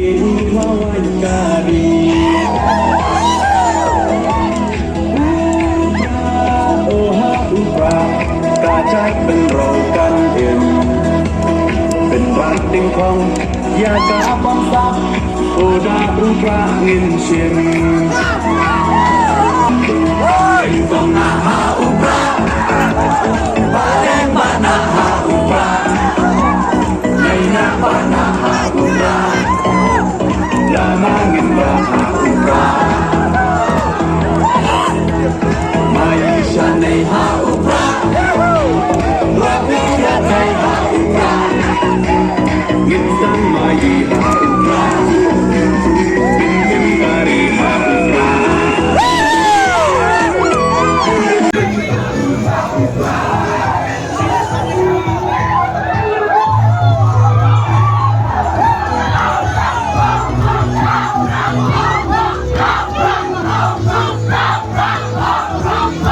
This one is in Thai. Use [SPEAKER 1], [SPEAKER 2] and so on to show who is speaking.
[SPEAKER 1] อินทวายการีโอฮาอุปรากระจายเป็นเรากันเองเป็นรักติงของยากาบองซับโอดาอุปราเงินเชียงต้องนาฮาอุปราบาแดงบานาฮาอุปราในนาบานาฮาอุปราลามาเงินบาฮาอุปรามายิชาในฮาอุปรารักวิยาในฮาอุปราเงินสังมายีฮาอุปราเป็นเงินการีฮาอุปรา
[SPEAKER 2] เ